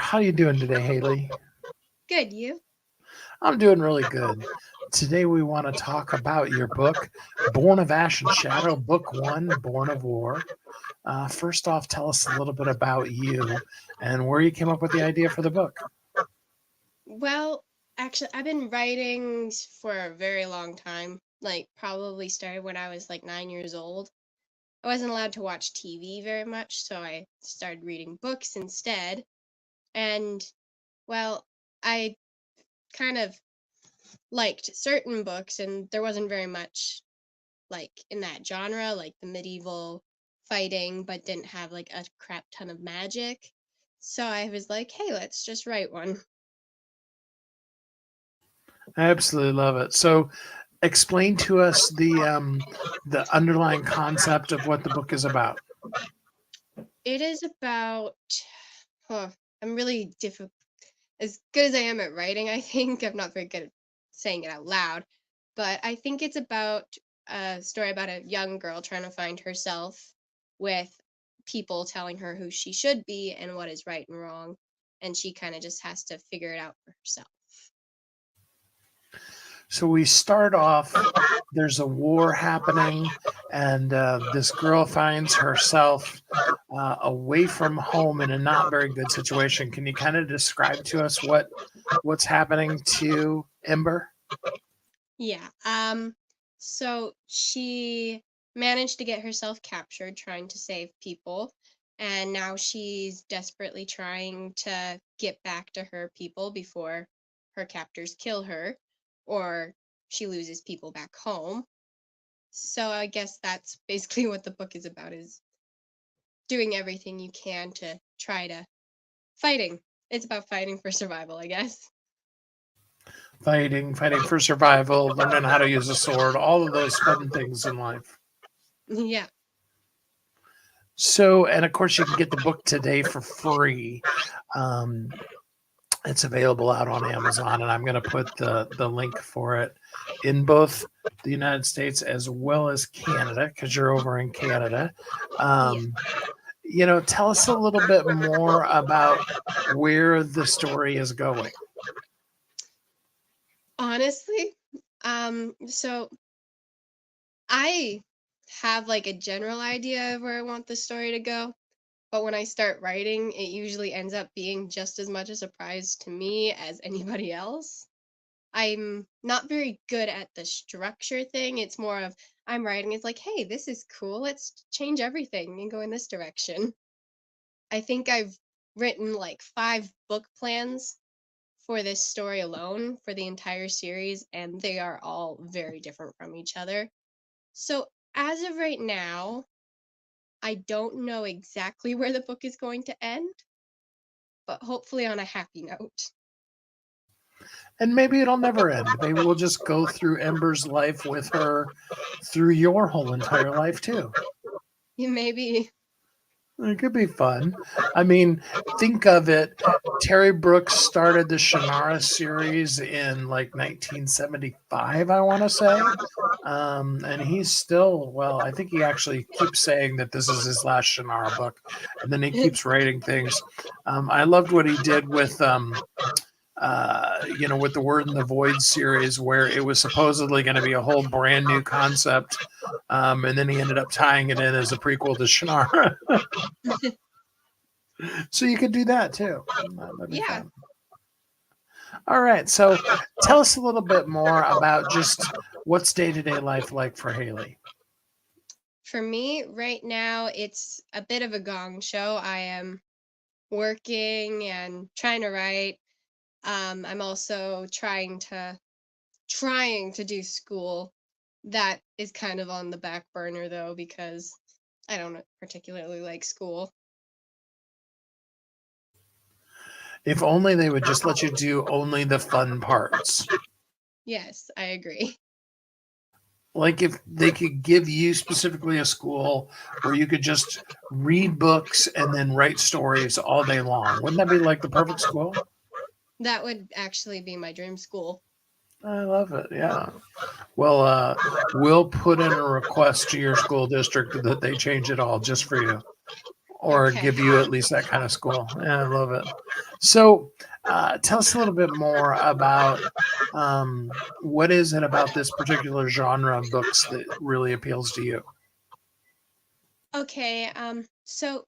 How you doing today, Haley? Good, you? I'm doing really good. Today we want to talk about your book, Born of Ash and Shadow, Book One, Born of War. First off, tell us a little bit about you and where you came up with the idea for the book. Well, actually, I've been writing for a very long time. Like, probably started when I was like 9 years old. I wasn't allowed to watch TV very much, so I started reading books instead. And, well, I kind of liked certain books, and there wasn't very much like in that genre, like the medieval fighting, but didn't have like a crap ton of magic. So I was like, hey, let's just write one. I absolutely love it. So, explain to us the underlying concept of what the book is about. It is about, huh, I'm really difficult. As good as I am at writing, I think I'm not very good at saying it out loud. But I think it's about a story about a young girl trying to find herself with people telling her who she should be and what is right and wrong. And she kind of just has to figure it out for herself. So we start off. There's a war happening, and this girl finds herself away from home in a not very good situation. Can you kind of describe to us what's happening to Ember? Yeah. So she managed to get herself captured trying to save people, and now she's desperately trying to get back to her people before her captors kill her or she loses people back home. So I guess that's basically what the book is about, is doing everything you can to try to fighting. It's about fighting for survival, I guess. Fighting for survival, learning how to use a sword, all of those fun things in life. Yeah. So, and of course, you can get the book today for free. Um, it's available out on Amazon, and I'm going to put the link for it in both the United States as well as Canada, because you're over in Canada. Yeah. Um, tell us a little bit more about where the story is going. Honestly, so I have like a general idea of where I want the story to go, but when I start writing, it usually ends up being just as much a surprise to me as anybody else. I'm not very good at the structure thing. It's more of I'm writing, it's like, hey, this is cool. Let's change everything and go in this direction. I think I've written like 5 book plans for this story alone for the entire series, and they are all very different from each other. So, as of right now, I don't know exactly where the book is going to end, but hopefully on a happy note. And maybe it'll never end. Maybe we'll just go through Ember's life with her through your whole entire life, too. Maybe. It could be fun. I mean, think of it. Terry Brooks started the Shannara series in like 1975, I want to say. And he's still, well, I think he actually keeps saying that this is his last Shannara book. And then he keeps writing things. I loved what he did with the Word in the Void series, where it was supposedly going to be a whole brand new concept. And then he ended up tying it in as a prequel to Shannara. So you could do that too. That'd be Yeah. fun. All right. So tell us a little bit more about just what's day to day life like for Haley. For me, right now, it's a bit of a gong show. I am working and trying to write. I'm also trying to do school. That is kind of on the back burner though, because I don't particularly like school. If only they would just let you do only the fun parts. Yes, I agree. Like if they could give you specifically a school where you could just read books and then write stories all day long. Wouldn't that be like the perfect school? That would actually be my dream school. I love it. Yeah. Well, we'll put in a request to your school district that they change it all just for you. or Okay. give you at least that kind of school. Yeah, I love it. So, tell us a little bit more about what is it about this particular genre of books that really appeals to you? Okay, so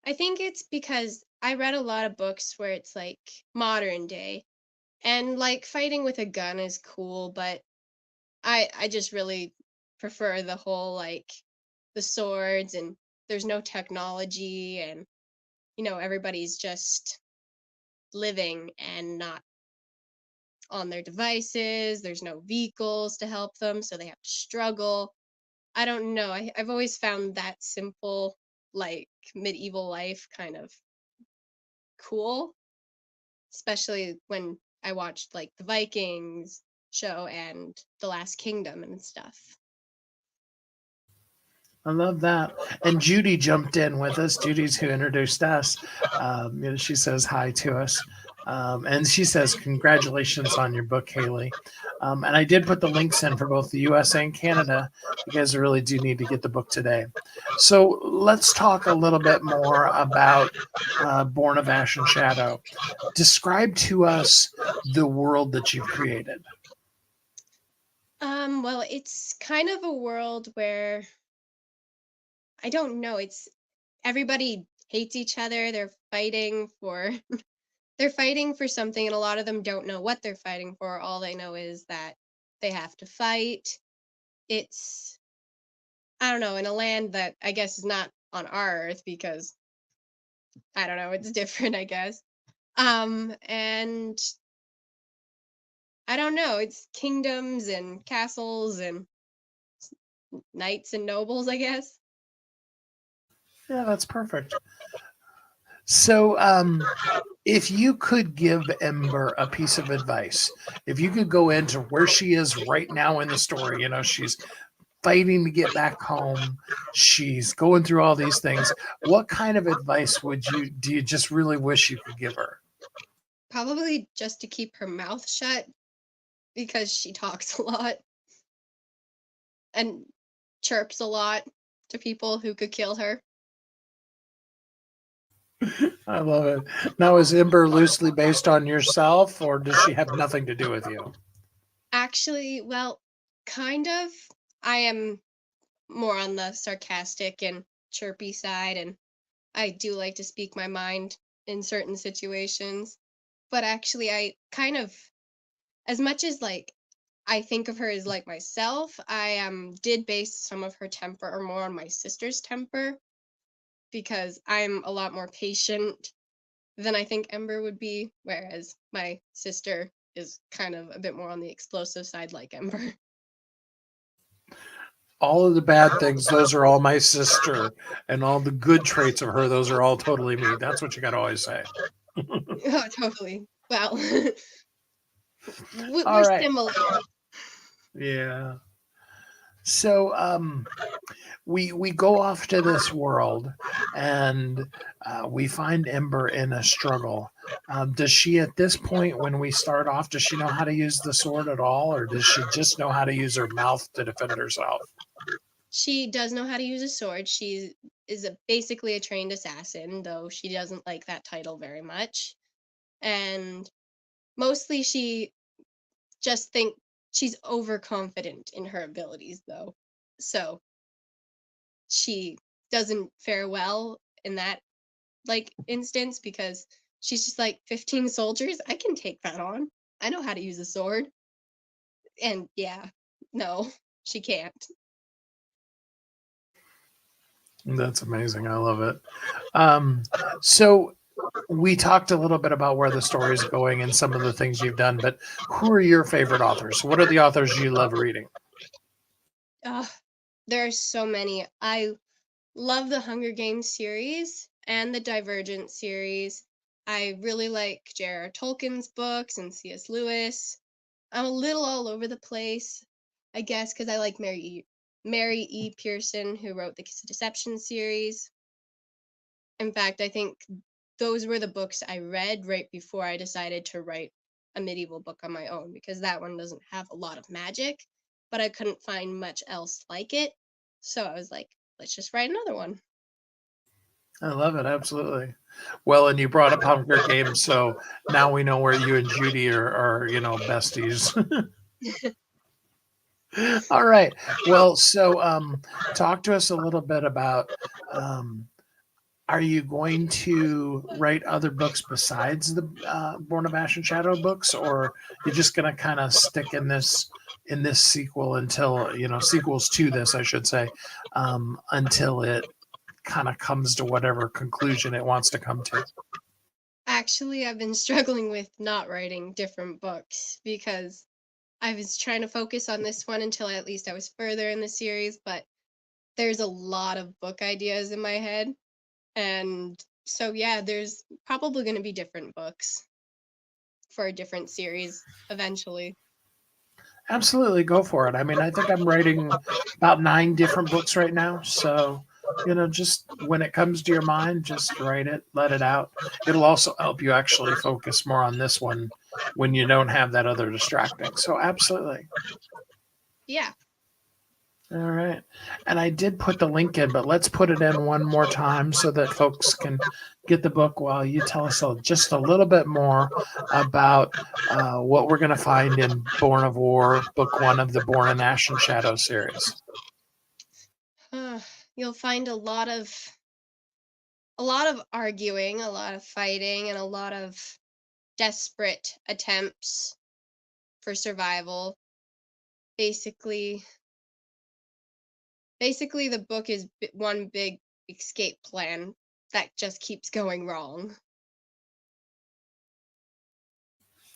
I think it's because I read a lot of books where it's like modern day and like fighting with a gun is cool, but I just really prefer the whole like the swords and there's no technology and everybody's just living and not on their devices. There's no vehicles to help them, so they have to struggle. I don't know. I've always found that simple, like medieval life kind of cool, especially when I watched like the Vikings show and The Last Kingdom and stuff. I love that. And Judy jumped in with us. Judy's who introduced us. She says hi to us. And she says, congratulations on your book, Haley. And I did put the links in for both the US and Canada. You guys really do need to get the book today. So let's talk a little bit more about Born of Ash and Shadow. Describe to us the world that you've created. Well, it's kind of a world where I don't know, it's everybody hates each other. They're fighting for something and a lot of them don't know what they're fighting for. All they know is that they have to fight. It's I don't know, in a land that I guess is not on our earth because I don't know, it's different, I guess. And I don't know, it's kingdoms and castles and knights and nobles, I guess. Yeah, that's perfect. So, if you could give Ember a piece of advice, if you could go into where she is right now in the story, she's fighting to get back home, she's going through all these things. What kind of advice do you just really wish you could give her? Probably just to keep her mouth shut because she talks a lot and chirps a lot to people who could kill her. I love it. Now, is Ember loosely based on yourself, or does she have nothing to do with you? Actually, well, kind of. I am more on the sarcastic and chirpy side, and I do like to speak my mind in certain situations. But actually, I kind of, as much as like I think of her as like myself, I did base some of her temper more on my sister's temper because I'm a lot more patient than I think Ember would be, whereas my sister is kind of a bit more on the explosive side like Ember. All of the bad things, those are all my sister, and all the good traits of her, those are all totally me. That's what you got to always say. Oh, totally. Well, All we're right. similar. Yeah. So, we go off to this world, and we find Ember in a struggle. Does she, at this point, when we start off, does she know how to use the sword at all, or does she just know how to use her mouth to defend herself? She does know how to use a sword. She is basically a trained assassin, though she doesn't like that title very much. And mostly she just think she's overconfident in her abilities, though. So she doesn't fare well in that like instance because she's just like 15 soldiers. I can take that on. I know how to use a sword. And yeah, no, she can't. That's amazing. I love it. Um, so we talked a little bit about where the story is going and some of the things you've done, but who are your favorite authors? What are the authors you love reading? Ugh, there are so many. I love the Hunger Games series and the Divergent series. I really like J.R.R. Tolkien's books and C.S. Lewis. I'm a little all over the place, I guess, because I like Mary E. Pearson, who wrote the Kiss of Deception series. In fact, I think those were the books I read right before I decided to write a medieval book on my own because that one doesn't have a lot of magic, but I couldn't find much else like it. So I was like, let's just write another one. I love it. Absolutely. Well, and you brought up Hunger Games, so now we know where you and Judy are besties. All right. Well, so talk to us a little bit about um, are you going to write other books besides the Born of Ash and Shadow books, or you're just going to kind of stick in this sequel until sequels to this, I should say, until it kind of comes to whatever conclusion it wants to come to? Actually, I've been struggling with not writing different books because I was trying to focus on this one until at least I was further in the series, but there's a lot of book ideas in my head. And so, yeah, there's probably going to be different books for a different series eventually. Absolutely, go for it. I mean, I think I'm writing about 9 different books right now. So, just when it comes to your mind, just write it, let it out. It'll also help you actually focus more on this one when you don't have that other distracting. So, absolutely. Yeah. All right. And I did put the link in, but let's put it in one more time so that folks can get the book while you tell us just a little bit more about what we're going to find in Born of War, book 1 of the Born in Ash and Shadow series. Uh, you'll find a lot of arguing, a lot of fighting, and a lot of desperate attempts for survival. Basically, basically the book is one big escape plan that just keeps going wrong.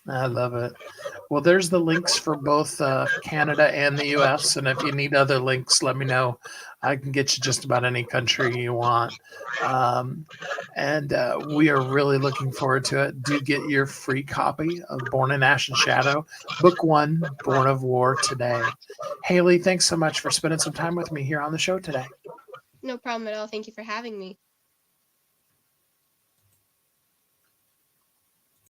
I love it. Well, there's the links for both Canada and the US. And if you need other links, let me know. I can get you just about any country you want. Um, and we are really looking forward to it. Do get your free copy of Born in Ash and Shadow, Book 1, Born of War, today. Haley, thanks so much for spending some time with me here on the show today. No problem at all. Thank you for having me.